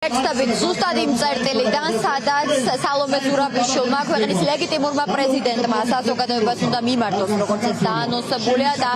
Ერთდაბით ზუსტად იმ წერტილიდან, სადაც სალომე ზურაბიშვილმა ქვეყნის ლეგიტიმურმა პრეზიდენტმა საზოგადოებას უნდა მიმართოს, როგორც ეს დაანონსებულია და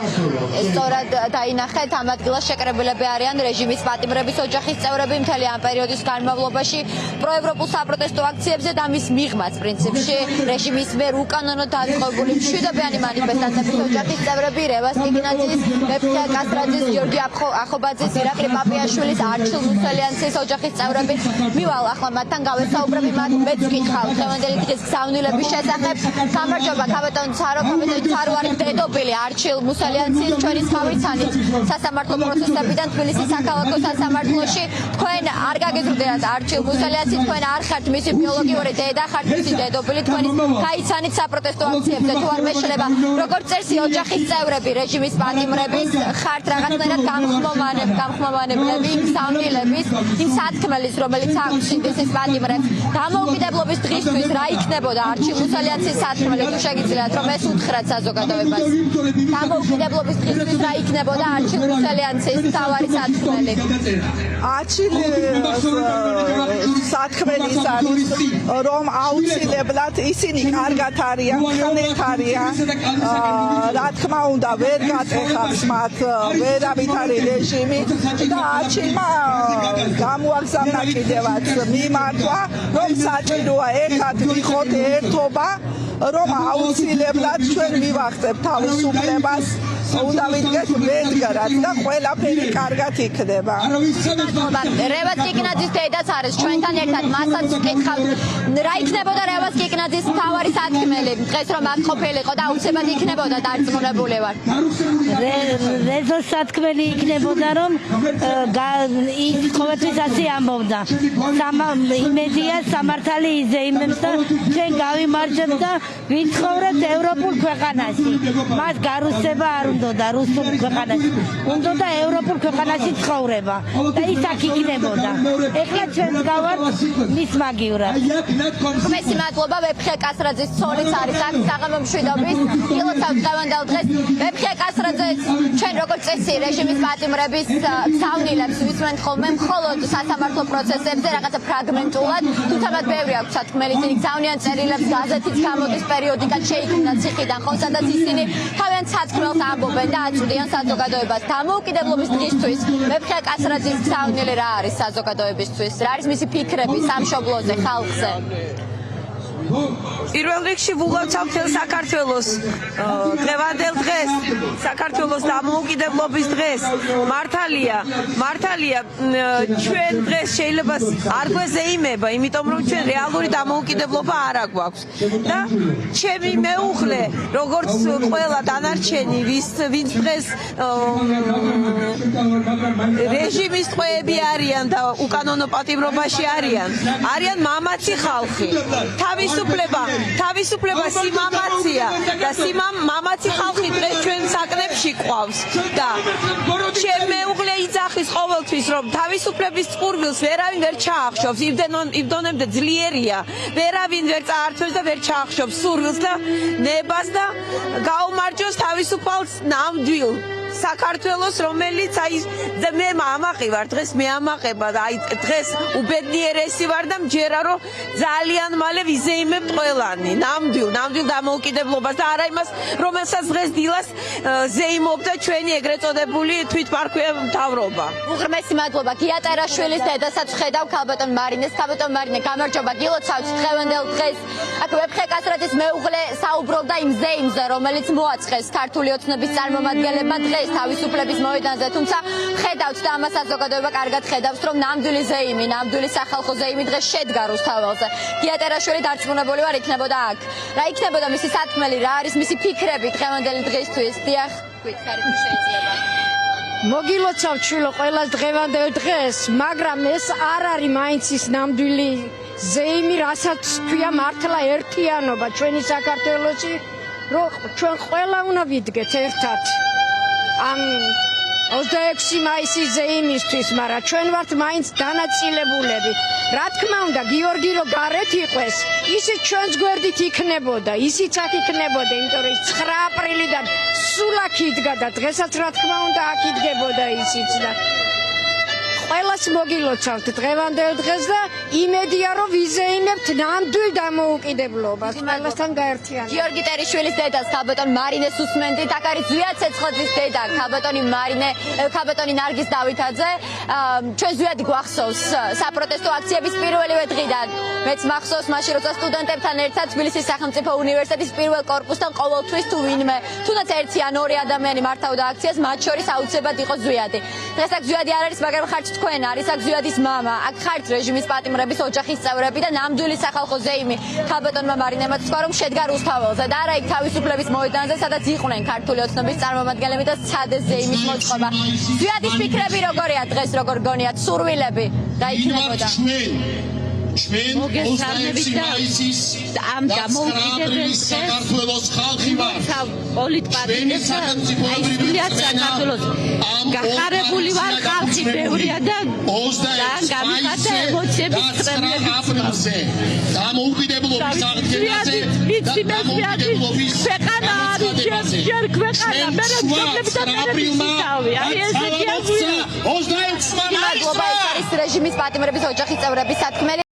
სწორად დაინახეთ, ამ ადგილას შეკრებილები არიან რეჟიმის პატიმრების ოჯახის წევრები მთელი ამ პერიოდის განმავლობაში პროევროპულ საპროტესტო აქციებზე და მის მიღმაც პრინციპში რეჟიმის მიერ უკანონოდ დაწყებული მშვიდობიანი მანიფესტანტების ოჯახის წევრები რევას კიკინაძის, მეფხია კასტრაძის, გიორგი ახობაძის, ირაკლი პაპიაშვილის, არჩილ მუსალიანცის ოჯახის წევრები მივალ ახლა მათთან გავესაუბრები მათ მეც ვკითხავ დღევანდელი დღის გზავნილების შესახებ. გამარჯობა კაპიტან ცარო, კაპიტან ცარო არის დედობილი არჩილ მუსალიანცის ჩვენის გავიცანით სასამართლო პროცესებიდან თბილისის საქალაქო სასამართლოში. თქვენ არ გაგიზრდათ არჩილ მუსალიანცის, თქვენ არ ხართ მისი ბიოლოგიური დედა, ხართ მისი დედობილი, თქვენ გაიცანით საპროტესტო აქციებზე თუ არ მეშლება როგორც წესი ოჯახის წევრები რეჟიმის პატიმრების ხართ რაღაცნაირად გამხმოვანებლები გზავნილების იმ სათქმელის რომელიც აქვს ინდესის პატიმრებს დამოუკიდებლობის დღისთვის რა იქნებოდა არჩილ მუსალიანცის სათქმელი თუ შეგიძლიათ რომ ეს უთხრათ საზოგადოებას დამოუკიდებლობის დღისთვის რა იქნებოდა არჩილ მუსალიანცის თავარი სათქმელი არჩილ სათქმელის არის რომ აუცილებლად ისინი კარგად არიან ხნით არიან რა თქმა უნდა ვერ გატეხავს მათ ვერავით არის რეჟიმი და არჩილმა გამოაგზავნა კიდევაც მიმართვა რომ საჭიროა ერთად ვიხოთ ერთობა რომ აუცილებლად ჩვენ მივახცევთ თავისუფლებას უნდა ვიდგეთ მედგრად და ყველაფერი კარგად იქნება. რევას კიკინაძის დედაც არის ჩვენთან ერთად მასაც ვკითხავ რა იქნებოდა რევას კიკინაძის მთავარი სათქმელი დღეს რომ აქ ყოფილიყო და აუცილებლად იქნებოდა დარწმუნებული ვარ. რეზოს სათქმელი იქნებოდა რომ ის ყოველთვის ასე ამბობდა იმედია სამართალი იზეიმებს და ჩვენ გავიმარჯვებთ და ვიცხოვრებთ ევროპულ ქვეყანაში მას გარუსება არ უნდა რუსულ ქვეყანაში უნდა ევროპულ ქვეყანაში ცხოვრება და ის აქ იქნებოდა. ეხლა ჩვენ გავართ მის მაგივრად. მესი მადლობა მეფხია კასტრაძის ცოლიც არის აქ საღამო მშვიდობის ილოცავ დღევანდელ დღეს მეფხია კასტრაძე ჩვენ როგორც წესი რეჟიმის პატიმრების გზავნილებს ვისმენთ ხოლმე მხოლოდ სასამართლო პროცესებზე რაღაცა ფრაგმენტულად თუმცა მათ ბევრი აქვს სათქმელი ისინი გზავნიან წერილებს გაზეთით გამოდის პერიოდიკად შეიქმნა ციხიდან ხო სადაც ისინი თავიანთ სათქმელს ამბობენ და აწვდიან საზოგადოებას დამოუკიდებლობის დღისთვის მეფხია კასტრაძის გზავნილი რა არის საზოგადოებისთვის რა არის მისი ფიქრები სამშობლოზე ხალხზე პირველ რიგში ვუღალავთ მთელ საქართველოს დღევანდელ დღეს საქართველოს დამოუკიდებლობის დღეს მართალია ჩვენ დღეს შეიძლება არ გვეზეიმება იმიტომ რომ ჩვენ რეალური დამოუკიდებლობა არ აგვაქვს და ჩემი მეუღლე როგორც ყველა დანარჩენი ვინც დღეს რეჟიმის ტყვეები არიან და უკანონო პატიმრობაში არიან მამაცი ხალხი თავისუფლება სიმამაცია და მამაცი ხალხი დღეს ჩვენ საკნებში ყავს და ჩემ მეუღლე იძახის ყოველთვის რომ თავისუფლების წყურვილს ვერავინ ვერ ჩაახშობს იმდენამდე ძლიერია ვერავინ ვერ წაართვევს და ვერ ჩაახშობს სურვილს და ნებას და გაუმარჯოს თავისუფალს ნამდვილ საქართველოს რომელიც მე ამაყი ვარ დღეს მე ამაყება და დღეს უბედნიერესი ვარ და მჯერა რომ ძალიან მალე ვიზეიმებ ყველანი ნამდვილ დამოუკიდებლობას და არა იმას რომელსაც დღეს დილას ზეიმობდა ჩვენი ეგრეთ წოდებული თვითმარქვია მთავრობა. უღრმესი მადლობა გია ტერაშვილის დედასაც ხედავ ქალბატონ მარინეს ქალბატონ გამარჯობა გილოცავთ დღევანდელ დღეს აქ მეფხია კასტრაძის მეუღლე საუბრობდა იმ ზეიმზე რომელიც მოაწყეს ქართული ოცნების წარმომადგენლებმა დღეს თავისუფლების მოედანზე თუმცა ხედავთ და ამას საზოგადოება კარგად ხედავს რომ ნამდვილი ზეიმი ნამდვილი სახალხო ზეიმი დღეს შედგა რუსთაველზე. გია ტერაშვილი დარწმუნებული ვარ იქნებოდა აქ რა იქნებოდა მისი სათქმელი რა არის მისი ფიქრები დღევანდელი დღისთვის დიახ გითხარით შეიძლება მოგილოცავთ შვილო ყველას დღევანდელ დღეს მაგრამ ეს არ არის მაინც ის ნამდვილი ზეიმი რასაც ქვია მართლა ერთიანობა ჩვენი საქართველოში რომ ჩვენ ყველა უნდა ვიდგეთ ერთად ამ 26 მაისის ზეიმისთვის, მაგრამ ჩვენ ვართ მაინც დანაწილებულები. რა თქმა უნდა, გიორგი რო გარეთ იყვეს, ისიც ჩვენს გვერდით იქნებოდა, ისიც აქ იქნებოდა, იმიტომ რომ 9 აპრილიდან სულ აქ იდგა და დღესაც რა თქმა უნდა აქ იდგებოდა ისიც და ყველას მოგილოცავთ დღევანდელ დღეს და იმედია რომ ვიზეიმებთ ნამდვილ დამოუკიდებლობას ყველასთან გაერთიანებას. გიორგი ტერიშვილის დედას ქალბატონ მარინეს უსმენდით. აქ არის ზვიად ცეცხლაძის დედა ქალბატონი ნარგიზ დავითაძე. ჩვენ ზვიადი გვახსოვს საპროტესტო აქციების პირველივე დღიდან. მეც მახსოვს მაშინ როცა სტუდენტებთან ერთად თბილისის სახელმწიფო უნივერსიტეტის პირველ კორპუსთან ყოველთვის თუ ვინმე თუნდაც ერთი ან ორი ადამიანი მართავდა აქციას, მათ შორის აუცილებლად იყო ზვიადი. დღეს აქ ზვიადი არ არის, მაგრამ ხართ თქვენ არის აქ ზვიადის მამა, აქ ხართ რეჟიმის პატიმრების ოჯახის წევრები და ნამდვილი სახალხო ზეიმი ქალბატონმა მარინემაც თქვა რომ შედგა რუსთაველზე და არა იქ თავისუფლების მოედანზე, სადაც იყვნენ ქართული ოცნების წარმომადგენლები და სცადეს ზეიმის მოწყობა. ზვიადის ფიქრები როგორია დღეს, როგორ გონიათ სურვილები და იქნებოდა? მოგესალმებით და ამ დამოუკიდებელ საქართველოს ხალხი ვარ. პოლიტპატიმრებს და აი სულიად საქართველოს გახარებული ვარ, ხალხი ბევრია და გამიხატა ემოციების წრეებში. დამოუკიდებლობის აღდგენაზე და დამოუკიდებლობის ქვეყანა არის ჯერ ქვეყანა, მე რომლები და მე თავი. აი ესეთი 26 მადლობა, ეს არის რეჟიმის პატიმრების ოჯახის წევრების სათქმელი.